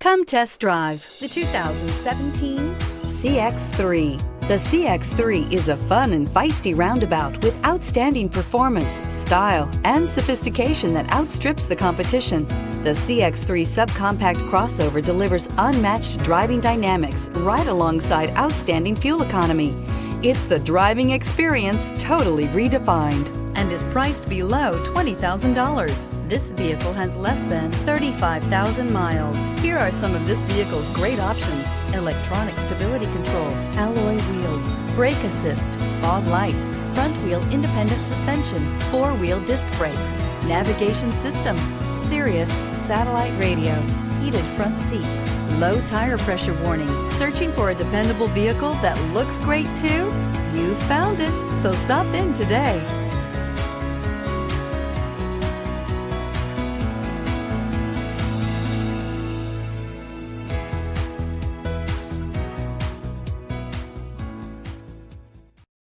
Come test drive the 2017 CX-3. The CX-3 is a fun and feisty roundabout with outstanding performance, style, and sophistication that outstrips the competition. The CX-3 subcompact crossover delivers unmatched driving dynamics right alongside outstanding fuel economy. It's the driving experience totally redefined and is priced below $20,000. This vehicle has less than 35,000 miles. Here are some of this vehicle's great options: electronic stability control, alloy wheels, brake assist, fog lights, front wheel independent suspension, four-wheel disc brakes, navigation system, Sirius satellite radio, heated front seats, low tire pressure warning. Searching for a dependable vehicle that looks great too? You found it, so stop in today.